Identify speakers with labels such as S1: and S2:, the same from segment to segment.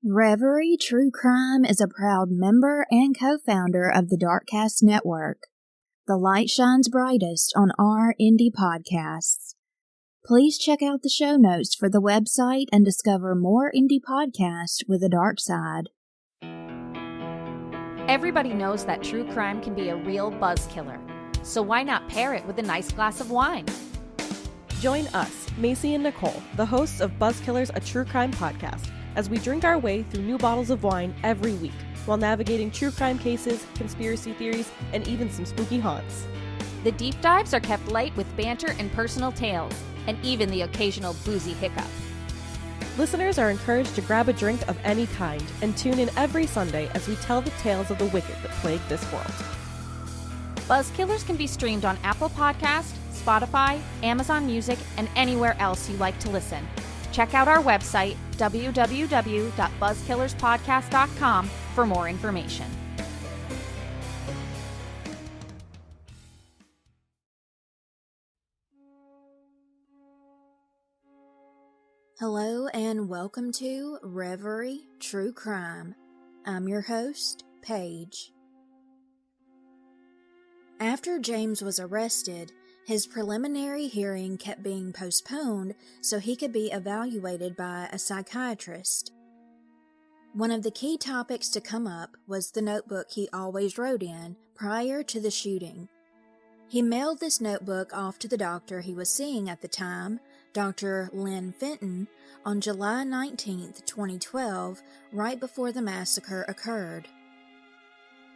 S1: Reverie True Crime is a proud member and co-founder of the Darkcast Network. The light shines brightest on our indie podcasts. Please check out the show notes for the website and discover more indie podcasts with a dark side.
S2: Everybody knows that true crime can be a real buzz killer, so why not pair it with a nice glass of wine?
S3: Join us, Macy and Nicole, the hosts of Buzzkillers, a true crime podcast, as we drink our way through new bottles of wine every week, while navigating true crime cases, conspiracy theories, and even some spooky haunts.
S2: The deep dives are kept light with banter and personal tales, and even the occasional boozy hiccup.
S3: Listeners are encouraged to grab a drink of any kind and tune in every Sunday as we tell the tales of the wicked that plague this world.
S2: Buzzkillers can be streamed on Apple Podcasts, Spotify, Amazon Music, and anywhere else you like to listen. Check out our website, www.buzzkillerspodcast.com, for more information.
S1: Hello and welcome to Reverie True Crime. I'm your host, Paige. After James was arrested, his preliminary hearing kept being postponed so he could be evaluated by a psychiatrist. One of the key topics to come up was the notebook he always wrote in prior to the shooting. He mailed this notebook off to the doctor he was seeing at the time, Dr. Lynn Fenton, on July 19, 2012, right before the massacre occurred.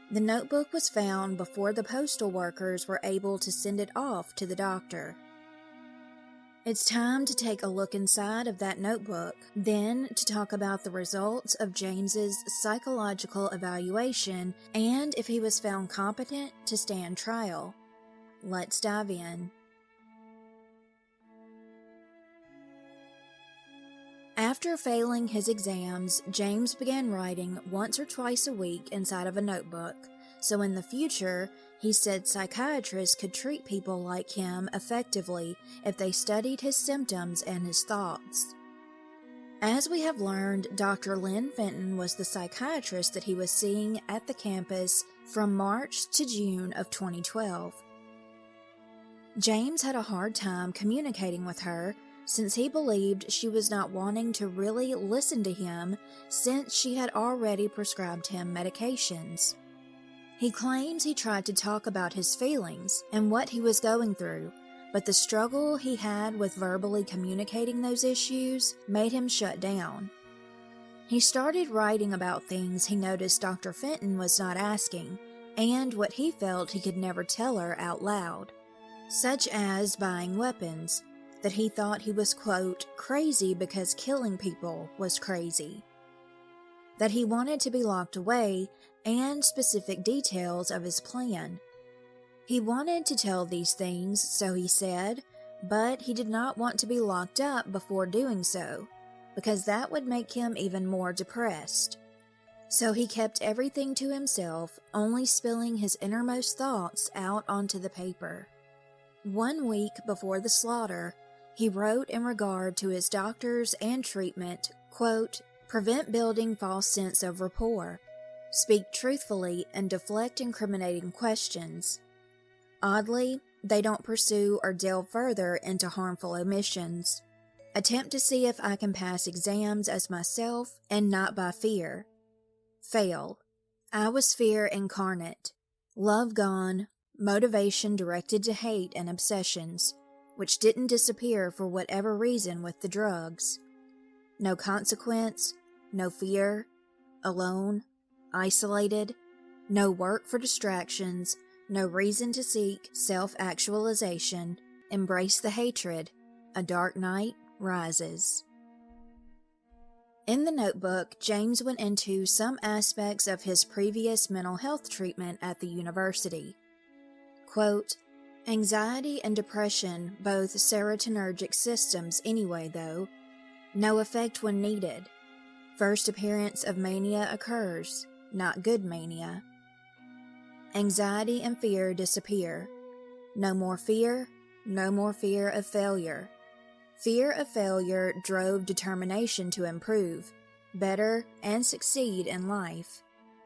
S1: The notebook was found before the postal workers were able to send it off to the doctor. It's time to take a look inside of that notebook, then to talk about the results of James's psychological evaluation and if he was found competent to stand trial. Let's dive in. After failing his exams, James began writing once or twice a week inside of a notebook, so in the future, he said psychiatrists could treat people like him effectively if they studied his symptoms and his thoughts. As we have learned, Dr. Lynn Fenton was the psychiatrist that he was seeing at the campus from March to June of 2012. James had a hard time communicating with her, since he believed she was not wanting to really listen to him since she had already prescribed him medications. He claims he tried to talk about his feelings and what he was going through, but the struggle he had with verbally communicating those issues made him shut down. He started writing about things he noticed Dr. Fenton was not asking, and what he felt he could never tell her out loud, such as buying weapons, that he thought he was, quote, crazy because killing people was crazy, that he wanted to be locked away, and specific details of his plan. He wanted to tell these things, so he said, but he did not want to be locked up before doing so, because that would make him even more depressed. So he kept everything to himself, only spilling his innermost thoughts out onto the paper. 1 week before the slaughter, he wrote in regard to his doctors and treatment, quote, prevent building false sense of rapport, speak truthfully and deflect incriminating questions. Oddly, they don't pursue or delve further into harmful omissions. Attempt to see if I can pass exams as myself and not by fear. Fail. I was fear incarnate. Love gone. Motivation directed to hate and obsessions, which didn't disappear for whatever reason with the drugs. No consequence, no fear, alone, isolated, no work for distractions, no reason to seek self-actualization, embrace the hatred, a dark night rises. In the notebook, James went into some aspects of his previous mental health treatment at the university. Quote, anxiety and depression, both serotonergic systems anyway though, no effect when needed. First appearance of mania occurs, not good mania. Anxiety and fear disappear. No more fear, no more fear of failure. Fear of failure drove determination to improve. better, and succeed in life.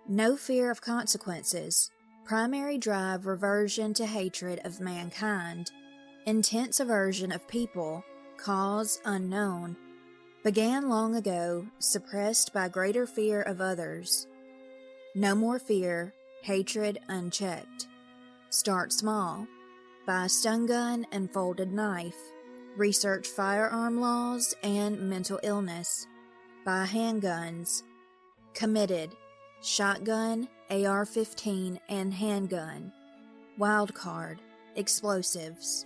S1: No fear of consequences. Primary drive reversion to hatred of mankind. Intense aversion of people. Cause unknown. Began long ago, suppressed by greater fear of others. No more fear, hatred unchecked. Start small. Buy stun gun and folded knife. Research firearm laws and mental illness. Buy handguns. Committed. Shotgun, AR-15, and handgun. Wild card. Explosives.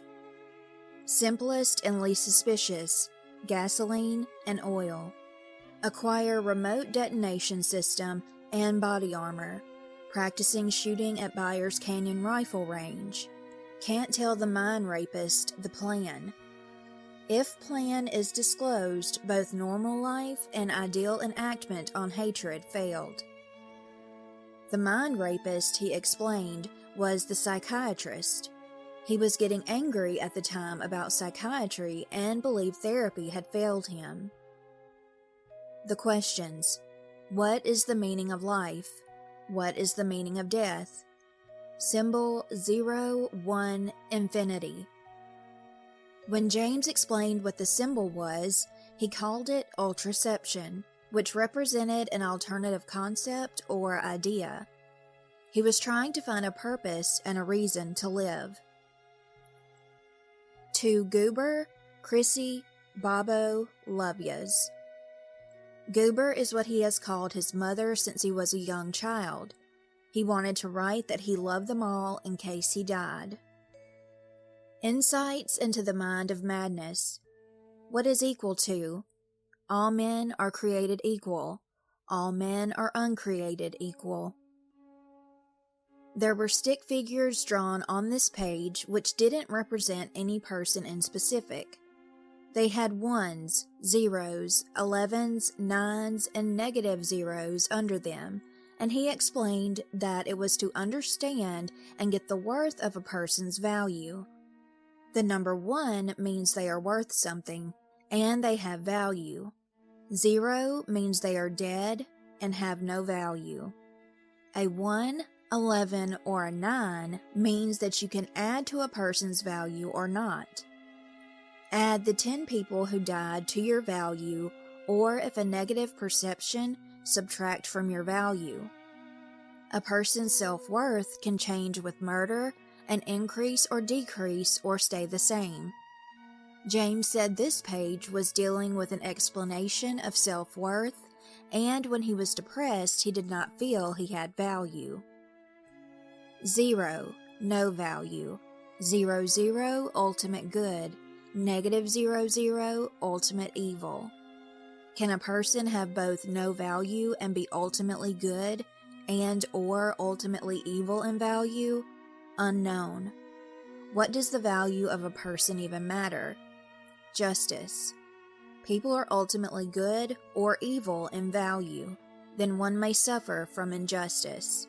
S1: Simplest and least suspicious. Gasoline and oil. Acquire remote detonation system and body armor. Practicing shooting at Byers Canyon Rifle Range. Can't tell the mine rapist the plan. If plan is disclosed, both normal life and ideal enactment on hatred failed. The mind rapist, he explained, was the psychiatrist. He was getting angry at the time about psychiatry and believed therapy had failed him. The questions: what is the meaning of life? What is the meaning of death? Symbol 0, 1, infinity. When James explained what the symbol was, he called it ultraception, which represented an alternative concept or idea. He was trying to find a purpose and a reason to live. To Goober, Chrissy, Bobo, love yas. Goober is what he has called his mother since he was a young child. He wanted to write that he loved them all in case he died. Insights into the mind of madness. What is equal to? All men are created equal. All men are uncreated equal. There were stick figures drawn on this page which didn't represent any person in specific. They had ones, zeros, 11s, 9s, and negative zeros under them, and he explained that it was to understand and get the worth of a person's value. The number 1 means they are worth something, and they have value. 0 means they are dead and have no value. A 1, 11, or a 9 means that you can add to a person's value or not. Add the 10 people who died to your value, or if a negative perception, subtract from your value. A person's self-worth can change with murder and increase or decrease or stay the same. James said this page was dealing with an explanation of self-worth, and when he was depressed, he did not feel he had value. 0, no value. 0, 0, ultimate good. Negative 0, 0, ultimate evil. Can a person have both no value and be ultimately good, and or ultimately evil in value? Unknown. What does the value of a person even matter? Justice. People are ultimately good or evil in value, then one may suffer from injustice.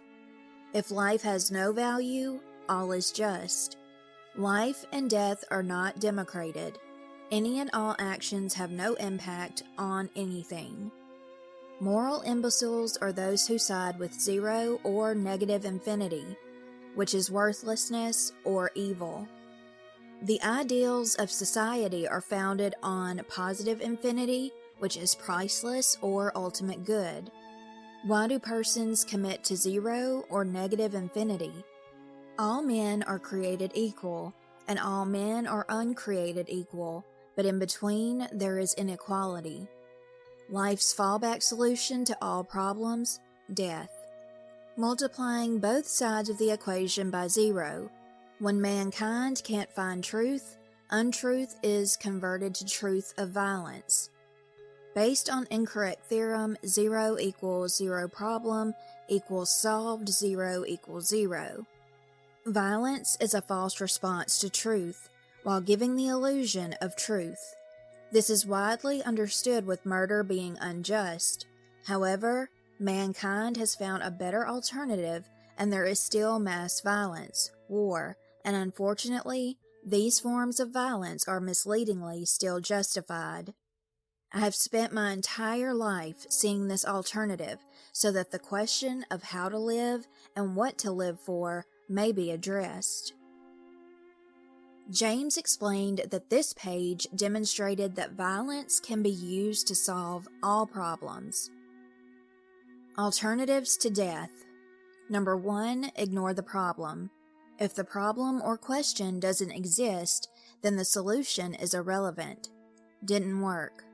S1: If life has no value, all is just. Life and death are not democrated. Any and all actions have no impact on anything. Moral imbeciles are those who side with 0 or negative infinity, which is worthlessness or evil. The ideals of society are founded on positive infinity, which is priceless or ultimate good. Why do persons commit to 0 or negative infinity? All men are created equal, and all men are uncreated equal, but in between there is inequality. Life's fallback solution to all problems: death. Multiplying both sides of the equation by 0. When mankind can't find truth, untruth is converted to truth of violence. Based on incorrect theorem, 0 equals 0 problem equals solved 0 equals 0. Violence is a false response to truth, while giving the illusion of truth. This is widely understood with murder being unjust. However, mankind has found a better alternative, and there is still mass violence, war, and unfortunately, these forms of violence are misleadingly still justified. I have spent my entire life seeing this alternative so that the question of how to live and what to live for may be addressed. James explained that this page demonstrated that violence can be used to solve all problems. Alternatives to death. Number 1, ignore the problem. If the problem or question doesn't exist, then the solution is irrelevant. Didn't work.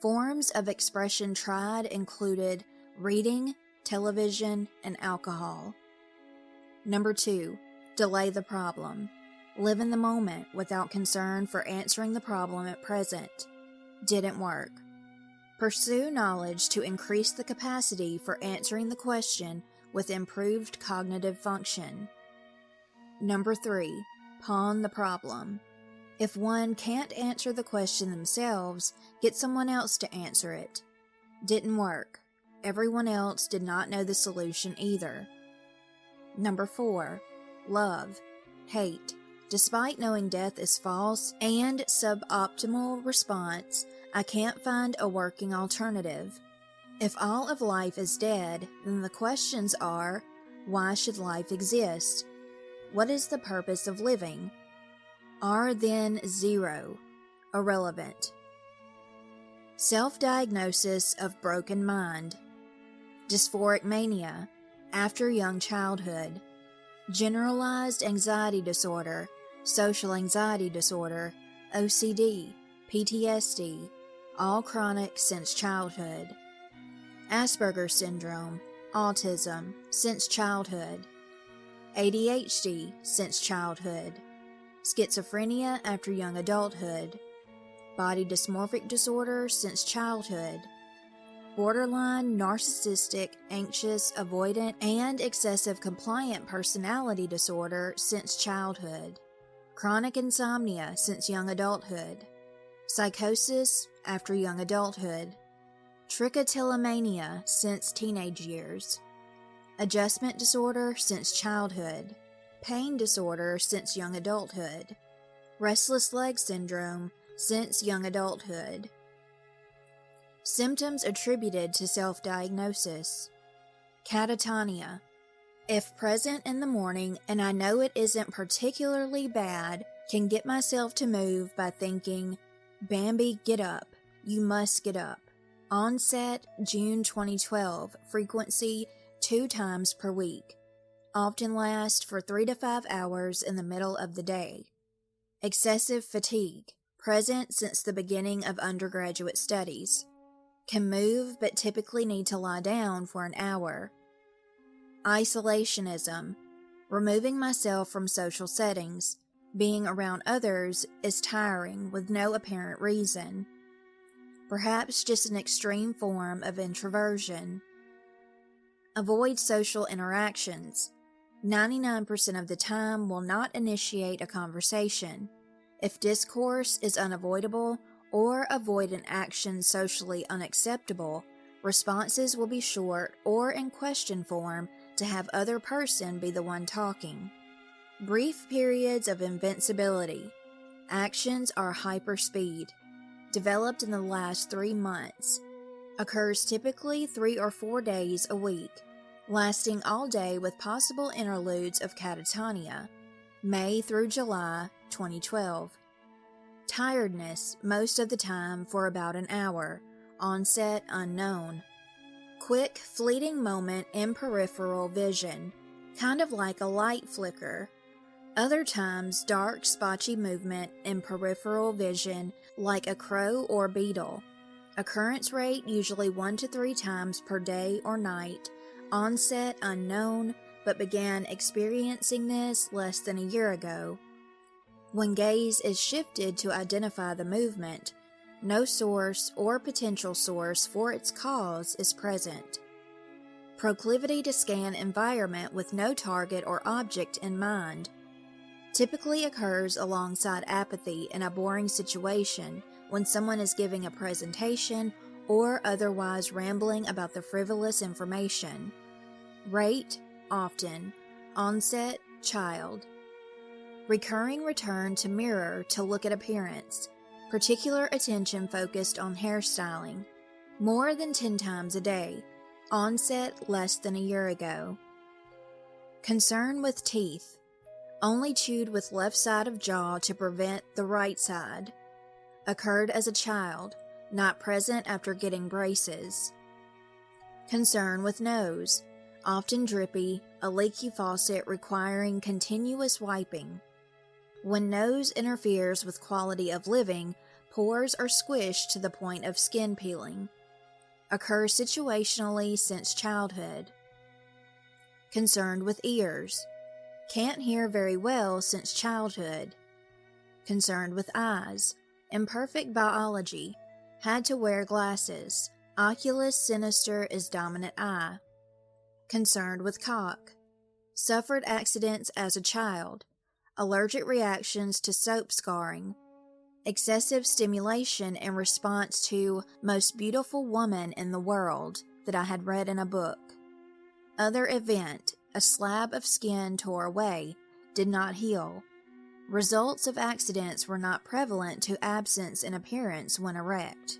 S1: Forms of expression tried included reading, television, and alcohol. Number 2, delay the problem. Live in the moment without concern for answering the problem at present. Didn't work. Pursue knowledge to increase the capacity for answering the question with improved cognitive function. Number 3, pawn the problem. If one can't answer the question themselves, get someone else to answer it. Didn't work. Everyone else did not know the solution either. Number 4, love, hate. Despite knowing death is false and suboptimal response, I can't find a working alternative. If all of life is dead, then the questions are, why should life exist? What is the purpose of living? Are then 0, irrelevant. Self-diagnosis of broken mind. Dysphoric mania, after young childhood. Generalized anxiety disorder, social anxiety disorder, OCD, PTSD, all chronic since childhood. Asperger's syndrome, autism, since childhood. ADHD, since childhood. Schizophrenia after young adulthood. Body dysmorphic disorder since childhood. Borderline narcissistic, anxious, avoidant, and excessive compliant personality disorder since childhood. Chronic insomnia since young adulthood. Psychosis after young adulthood. Trichotillomania since teenage years. Adjustment disorder since childhood. Pain disorder since young adulthood. Restless leg syndrome since young adulthood. Symptoms attributed to self-diagnosis. Catatonia. If present in the morning and I know it isn't particularly bad, can get myself to move by thinking, Bambi, get up. You must get up. Onset, June 2012. Frequency, 2 times per week. Often last for 3 to 5 hours in the middle of the day. Excessive fatigue. Present since the beginning of undergraduate studies. Can move but typically need to lie down for an hour. Isolationism. Removing myself from social settings. Being around others is tiring with no apparent reason. Perhaps just an extreme form of introversion. Avoid social interactions. 99% of the time will not initiate a conversation. If discourse is unavoidable or avoidant action socially unacceptable, responses will be short or in question form to have other person be the one talking. Brief periods of invincibility. Actions are hyperspeed. Developed in the last 3 months. Occurs typically 3 or 4 days a week. Lasting all day with possible interludes of catatonia. May through July 2012. Tiredness most of the time for about an hour. Onset unknown. Quick, fleeting moment in peripheral vision, kind of like a light flicker. Other times, dark, spotchy movement in peripheral vision like a crow or beetle. Occurrence rate usually 1 to 3 times per day or night. Onset unknown, but began experiencing this less than a year ago. When gaze is shifted to identify the movement, no source or potential source for its cause is present. Proclivity to scan environment with no target or object in mind. Typically occurs alongside apathy in a boring situation when someone is giving a presentation or otherwise rambling about the frivolous information. Rate, often. Onset, child. Recurring return to mirror to look at appearance. Particular attention focused on hairstyling. More than 10 times a day. Onset less than a year ago. Concern with teeth. Only chewed with left side of jaw to prevent the right side. Occurred as a child, not present after getting braces. Concern with nose. Often drippy, a leaky faucet requiring continuous wiping. When nose interferes with quality of living, pores are squished to the point of skin peeling. Occurs situationally since childhood. Concerned with ears. Can't hear very well since childhood. Concerned with eyes. Imperfect biology. Had to wear glasses. Oculus sinister is dominant eye. Concerned with cock. Suffered accidents as a child. Allergic reactions to soap scarring. Excessive stimulation in response to Most Beautiful Woman in the World that I had read in a book. Other event, a slab of skin tore away, did not heal. Results of accidents were not prevalent to absence in appearance when erect.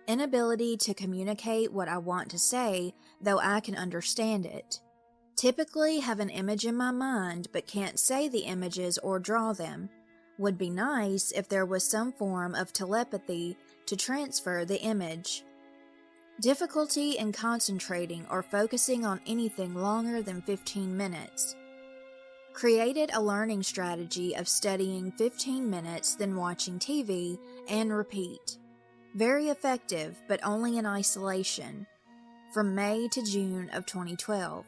S1: Inability to communicate what I want to say, though I can understand it. Typically have an image in my mind but can't say the images or draw them. Would be nice if there was some form of telepathy to transfer the image. Difficulty in concentrating or focusing on anything longer than 15 minutes. Created a learning strategy of studying 15 minutes then watching TV and repeat. Very effective, but only in isolation. From May to June of 2012.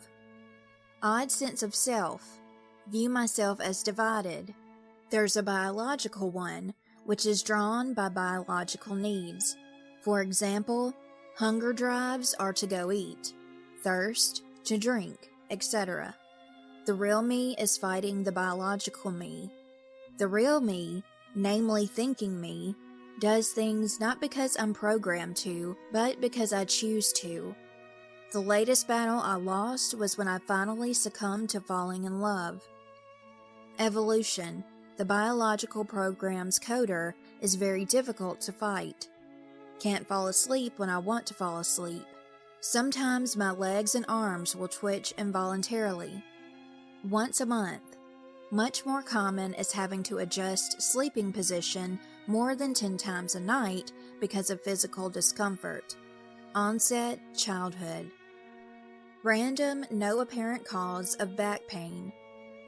S1: Odd sense of self. View myself as divided. There's a biological one, which is drawn by biological needs. For example, hunger drives are to go eat, thirst, to drink, etc. The real me is fighting the biological me. The real me, namely thinking me, does things not because I'm programmed to, but because I choose to. The latest battle I lost was when I finally succumbed to falling in love. Evolution, the biological program's coder, is very difficult to fight. Can't fall asleep when I want to fall asleep. Sometimes my legs and arms will twitch involuntarily. Once a month. Much more common is having to adjust sleeping position more than 10 times a night because of physical discomfort. Onset, childhood. Random, no apparent cause of back pain.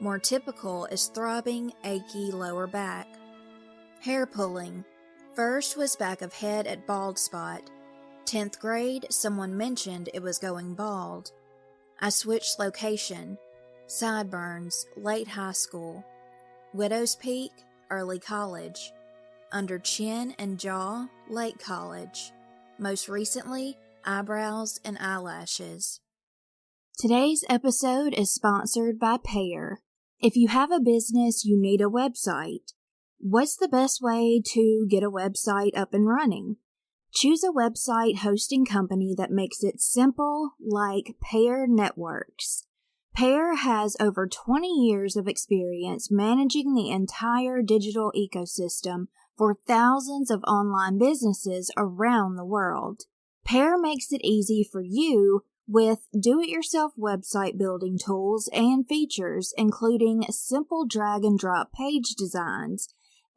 S1: More typical is throbbing, achy lower back. Hair pulling. First was back of head at bald spot. 10th grade, someone mentioned it was going bald. I switched location. Sideburns, late high school. Widow's peak, early college. Under chin and jaw, late college. Most recently, eyebrows and eyelashes. Today's episode is sponsored by Payer. If you have a business, you need a website. What's the best way to get a website up and running? Choose a website hosting company that makes it simple, like Payer Networks. Payer has over 20 years of experience managing the entire digital ecosystem for thousands of online businesses around the world. Payer makes it easy for you with do-it-yourself website building tools and features, including simple drag-and-drop page designs,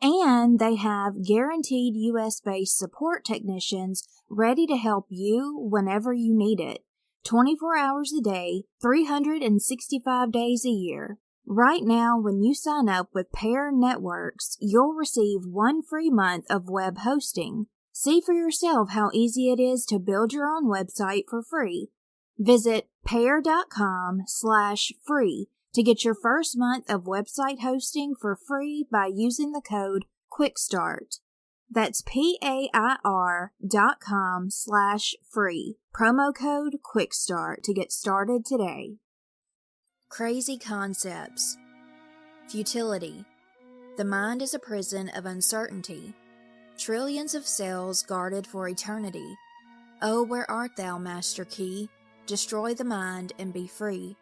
S1: and they have guaranteed US-based support technicians ready to help you whenever you need it. 24 hours a day, 365 days a year. Right now, when you sign up with Payer Networks, you'll receive 1 free month of web hosting. See for yourself how easy it is to build your own website for free. Visit payer.com/free to get your first month of website hosting for free by using the code QUICKSTART. That's PAIR.com/free. Promo code QUICKSTART to get started today. Crazy concepts. Futility. The mind is a prison of uncertainty. Trillions of cells guarded for eternity. Oh, where art thou, Master Key? Destroy the mind and be free.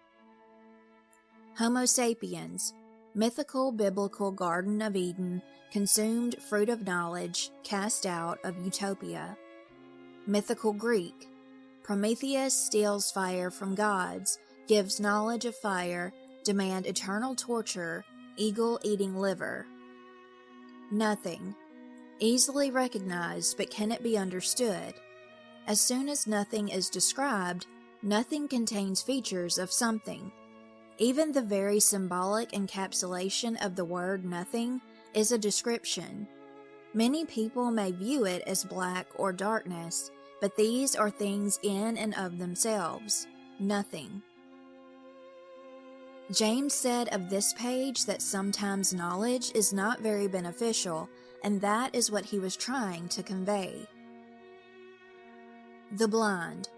S1: Homo sapiens. mythical biblical Garden of Eden, consumed fruit of knowledge, cast out of utopia. Mythical Greek, Prometheus steals fire from gods, gives knowledge of fire, demand eternal torture, eagle eating liver. Nothing, easily recognized, but can it be understood? As soon as nothing is described, nothing contains features of something. Even the very symbolic encapsulation of the word nothing is a description. Many people may view it as black or darkness, but these are things in and of themselves. Nothing. James said of this page that sometimes knowledge is not very beneficial, and that is what he was trying to convey. The blind.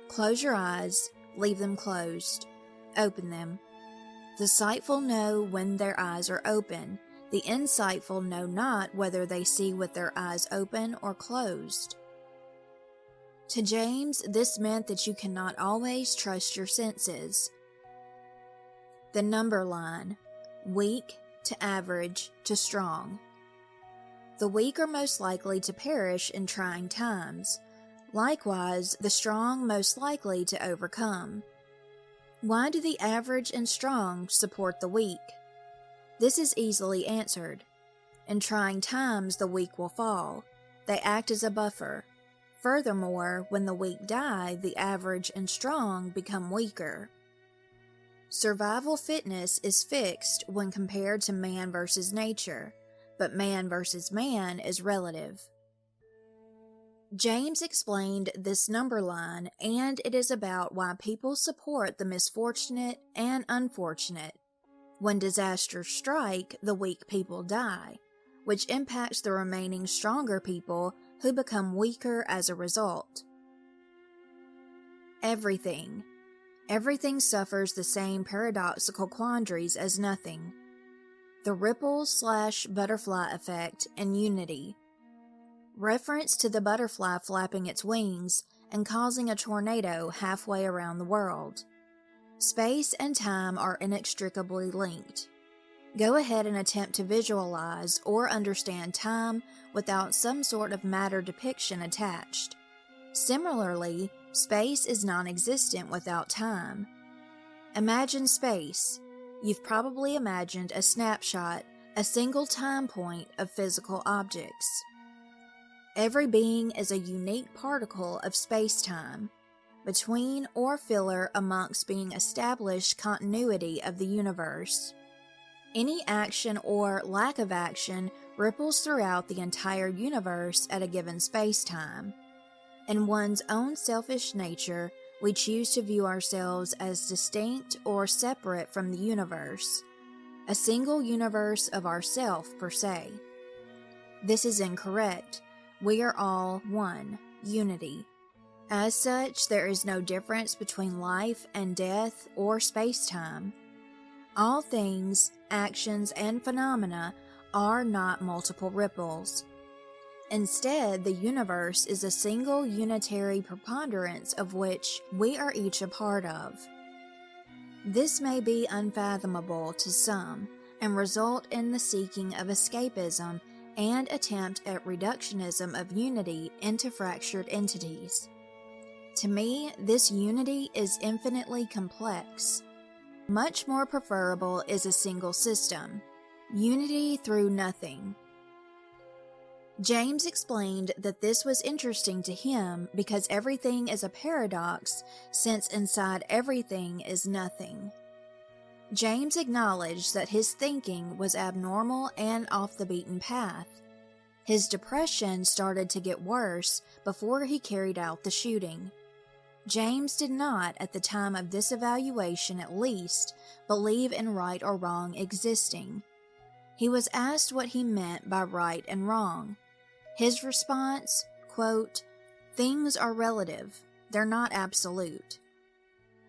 S1: Close your eyes, leave them closed. Open them. The sightful know when their eyes are open. The insightful know not whether they see with their eyes open or closed. To James, this meant that you cannot always trust your senses. The number line, weak to average to strong. The weak are most likely to perish in trying times. Likewise, the strong most likely to overcome. Why do the average and strong support the weak? This is easily answered. In trying times, the weak will fall. They act as a buffer. Furthermore, when the weak die, the average and strong become weaker. Survival fitness is fixed when compared to man versus nature, but man versus man is relative. James explained this number line, and it is about why people support the misfortunate and unfortunate. When disasters strike, the weak people die, which impacts the remaining stronger people who become weaker as a result. Everything. Everything suffers the same paradoxical quandaries as nothing. The ripple/butterfly effect and unity. Reference to the butterfly flapping its wings and causing a tornado halfway around the world. Space and time are inextricably linked. Go ahead and attempt to visualize or understand time without some sort of matter depiction attached. Similarly, space is non-existent without time. Imagine space. You've probably imagined a snapshot, a single time point of physical objects. Every being is a unique particle of space-time, between or filler amongst being established continuity of the universe. Any action or lack of action ripples throughout the entire universe at a given space-time. In one's own selfish nature, we choose to view ourselves as distinct or separate from the universe, a single universe of ourself per se. This is incorrect. We are all one, unity. As such, there is no difference between life and death or space-time. All things, actions, and phenomena are not multiple ripples. Instead, the universe is a single unitary preponderance of which we are each a part of. This may be unfathomable to some and result in the seeking of escapism and attempt at reductionism of unity into fractured entities. To me, this unity is infinitely complex. Much more preferable is a single system, unity through nothing. James explained that this was interesting to him because everything is a paradox, since inside everything is nothing. James acknowledged that his thinking was abnormal and off the beaten path. His depression started to get worse before he carried out the shooting. James did not, at the time of this evaluation at least, believe in right or wrong existing. He was asked what he meant by right and wrong. His response, quote, "Things are relative, they're not absolute."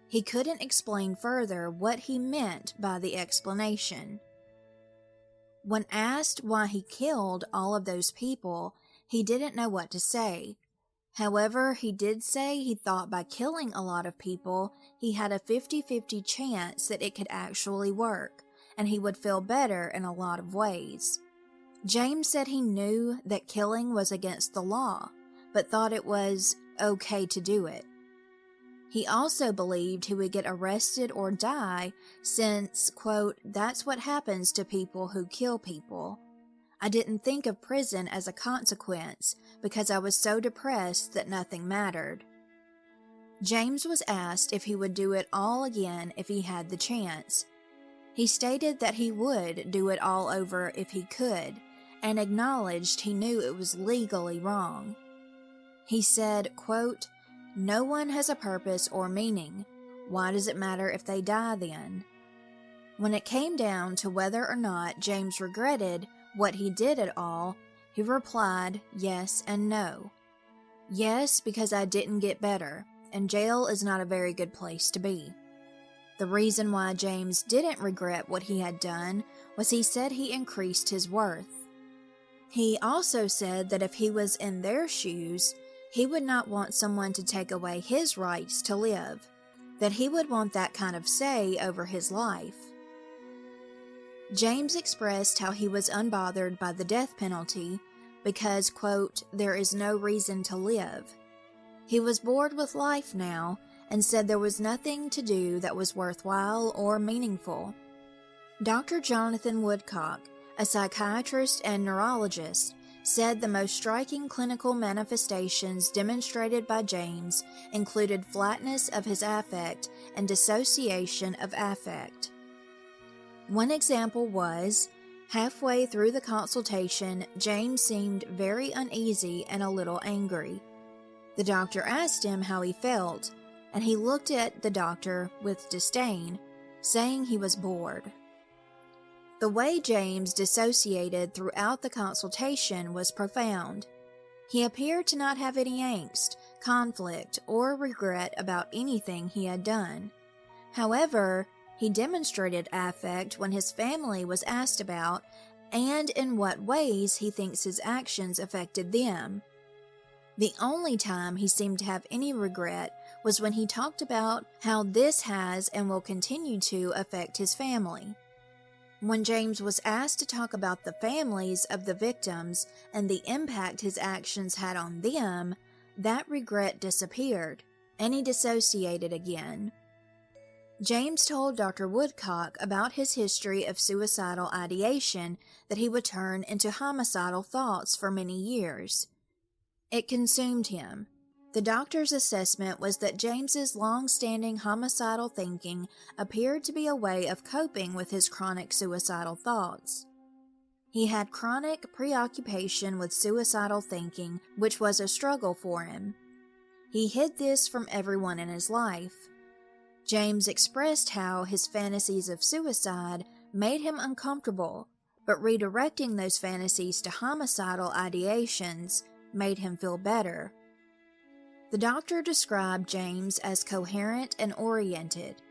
S1: He couldn't explain further what he meant by the explanation. When asked why he killed all of those people, he didn't know what to say. However, he did say he thought by killing a lot of people, he had a 50-50 chance that it could actually work, and he would feel better in a lot of ways. James said he knew that killing was against the law, but thought it was okay to do it. He also believed he would get arrested or die since, quote, "that's what happens to people who kill people. I didn't think of prison as a consequence because I was so depressed that nothing mattered." James was asked if he would do it all again if he had the chance. He stated that he would do it all over if he could, and acknowledged he knew it was legally wrong. He said, quote, "No one has a purpose or meaning. Why does it matter if they die then?" When it came down to whether or not James regretted what he did at all, he replied yes and no. Yes, because I didn't get better, and jail is not a very good place to be. The reason why James didn't regret what he had done was he said he increased his worth. He also said that if he was in their shoes, he would not want someone to take away his rights to live, that he would want that kind of say over his life. James expressed how he was unbothered by the death penalty because, quote, "there is no reason to live." He was bored with life now and said there was nothing to do that was worthwhile or meaningful. Dr. Jonathan Woodcock, a psychiatrist and neurologist, said the most striking clinical manifestations demonstrated by James included flatness of his affect and dissociation of affect. One example was, halfway through the consultation, James seemed very uneasy and a little angry. The doctor asked him how he felt, and he looked at the doctor with disdain, saying he was bored. The way James dissociated throughout the consultation was profound. He appeared to not have any angst, conflict, or regret about anything he had done. However, he demonstrated affect when his family was asked about and in what ways he thinks his actions affected them. The only time he seemed to have any regret was when he talked about how this has and will continue to affect his family. When James was asked to talk about the families of the victims and the impact his actions had on them, that regret disappeared, and he dissociated again. James told Dr. Woodcock about his history of suicidal ideation that he would turn into homicidal thoughts for many years. It consumed him. The doctor's assessment was that James's long-standing homicidal thinking appeared to be a way of coping with his chronic suicidal thoughts. He had chronic preoccupation with suicidal thinking, which was a struggle for him. He hid this from everyone in his life. James expressed how his fantasies of suicide made him uncomfortable, but redirecting those fantasies to homicidal ideations made him feel better. The doctor described James as coherent and oriented.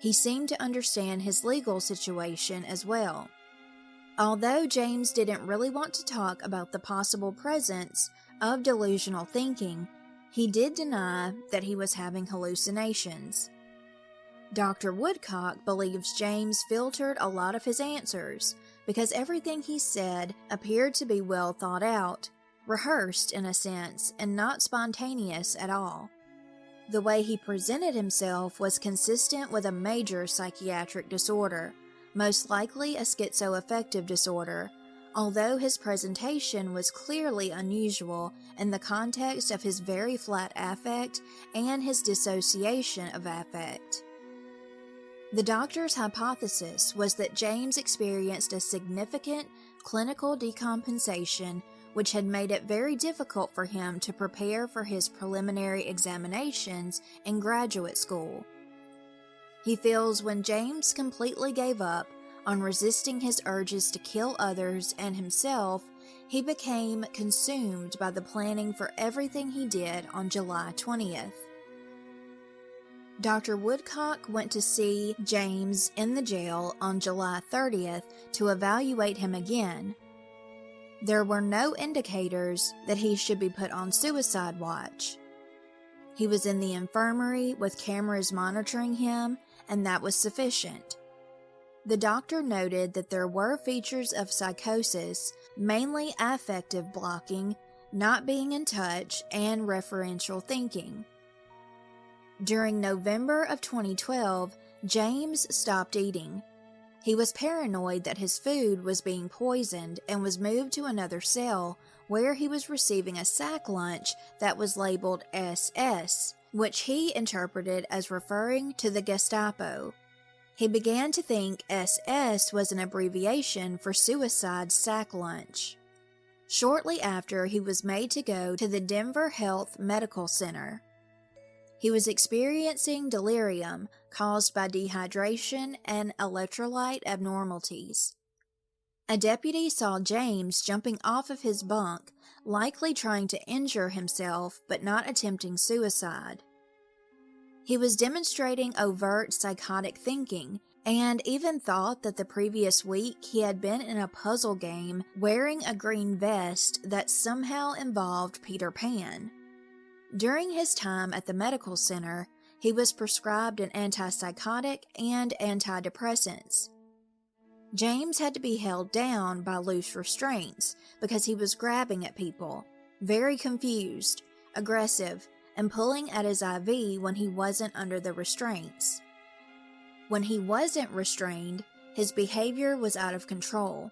S1: He seemed to understand his legal situation as well. Although James didn't really want to talk about the possible presence of delusional thinking, he did deny that he was having hallucinations. Dr. Woodcock believes James filtered a lot of his answers because everything he said appeared to be well thought out, rehearsed in a sense, and not spontaneous at all. The way he presented himself was consistent with a major psychiatric disorder, most likely a schizoaffective disorder, although his presentation was clearly unusual in the context of his very flat affect and his dissociation of affect. The doctor's hypothesis was that James experienced a significant clinical decompensation which had made it very difficult for him to prepare for his preliminary examinations in graduate school. He feels when James completely gave up on resisting his urges to kill others and himself, he became consumed by the planning for everything he did on July 20th. Dr. Woodcock went to see James in the jail on July 30th to evaluate him again. There were no indicators that he should be put on suicide watch. He was in the infirmary with cameras monitoring him, and that was sufficient. The doctor noted that there were features of psychosis, mainly affective blocking, not being in touch, and referential thinking. During November of 2012, James stopped eating. He was paranoid that his food was being poisoned and was moved to another cell where he was receiving a sack lunch that was labeled SS, which he interpreted as referring to the Gestapo. He began to think SS was an abbreviation for suicide sack lunch. Shortly after, he was made to go to the Denver Health Medical Center. He was experiencing delirium caused by dehydration and electrolyte abnormalities. A deputy saw James jumping off of his bunk, likely trying to injure himself but not attempting suicide. He was demonstrating overt psychotic thinking and even thought that the previous week he had been in a puzzle game wearing a green vest that somehow involved Peter Pan. During his time at the medical center, he was prescribed an antipsychotic and antidepressants. James had to be held down by loose restraints because he was grabbing at people, very confused, aggressive, and pulling at his IV when he wasn't under the restraints. When he wasn't restrained, his behavior was out of control.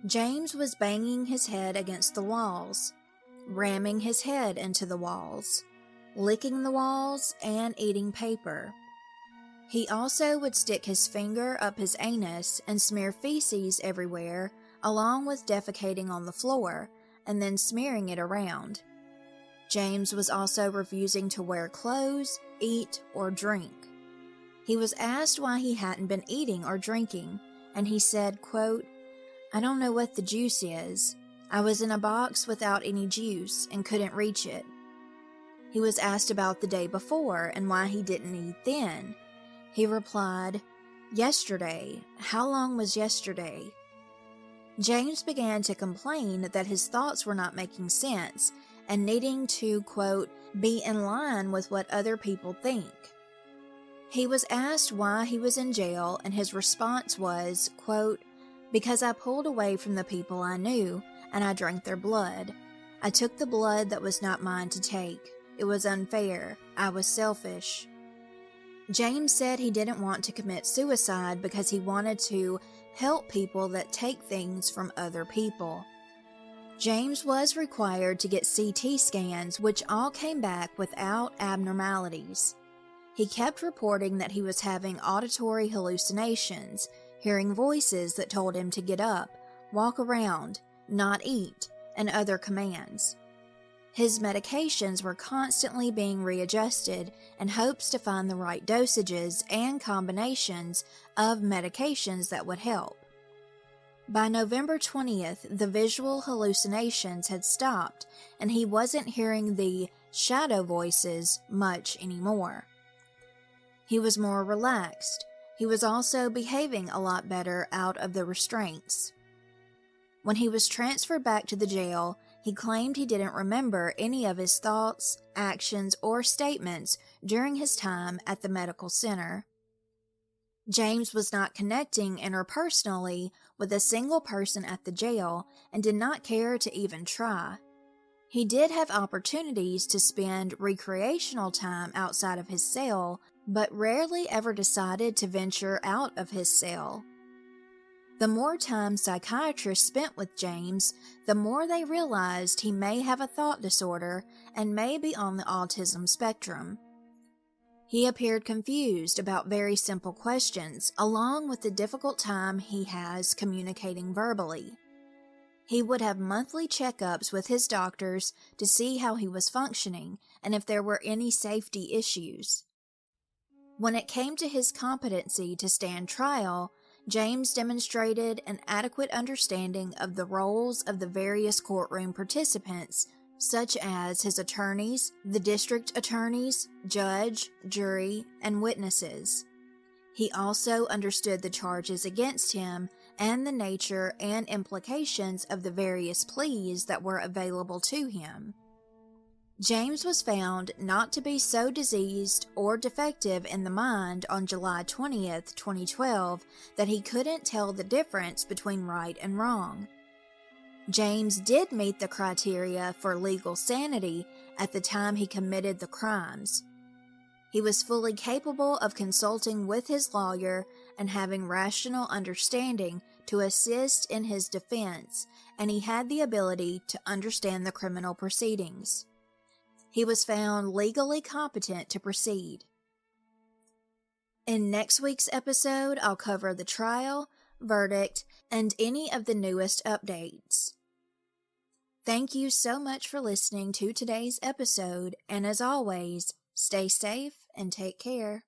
S1: James was banging his head against the walls, ramming his head into the walls, licking the walls, and eating paper. He also would stick his finger up his anus and smear feces everywhere, along with defecating on the floor, and then smearing it around. James was also refusing to wear clothes, eat, or drink. He was asked why he hadn't been eating or drinking, and he said, quote, "I don't know what the juice is. I was in a box without any juice and couldn't reach it." He was asked about the day before and why he didn't eat then. He replied, "Yesterday. How long was yesterday?" James began to complain that his thoughts were not making sense and needing to, quote, "be in line with what other people think." He was asked why he was in jail, and his response was, quote, "Because I pulled away from the people I knew, and I drank their blood. I took the blood that was not mine to take. It was unfair. I was selfish." James said he didn't want to commit suicide because he wanted to help people that take things from other people. James was required to get CT scans, which all came back without abnormalities. He kept reporting that he was having auditory hallucinations, hearing voices that told him to get up, walk around, not eat, and other commands. His medications were constantly being readjusted in hopes to find the right dosages and combinations of medications that would help. By November 20th, the visual hallucinations had stopped, and he wasn't hearing the shadow voices much anymore. He was more relaxed. He was also behaving a lot better out of the restraints. When he was transferred back to the jail, he claimed he didn't remember any of his thoughts, actions, or statements during his time at the medical center. James was not connecting interpersonally with a single person at the jail and did not care to even try. He did have opportunities to spend recreational time outside of his cell, but rarely ever decided to venture out of his cell. The more time psychiatrists spent with James, the more they realized he may have a thought disorder and may be on the autism spectrum. He appeared confused about very simple questions, along with the difficult time he has communicating verbally. He would have monthly checkups with his doctors to see how he was functioning and if there were any safety issues. When it came to his competency to stand trial, James demonstrated an adequate understanding of the roles of the various courtroom participants, such as his attorneys, the district attorneys, judge, jury, and witnesses. He also understood the charges against him and the nature and implications of the various pleas that were available to him. James was found not to be so diseased or defective in the mind on July 20th, 2012, that he couldn't tell the difference between right and wrong. James did meet the criteria for legal sanity at the time he committed the crimes. He was fully capable of consulting with his lawyer and having rational understanding to assist in his defense, and he had the ability to understand the criminal proceedings. He was found legally competent to proceed. In next week's episode, I'll cover the trial, verdict, and any of the newest updates. Thank you so much for listening to today's episode, and as always, stay safe and take care.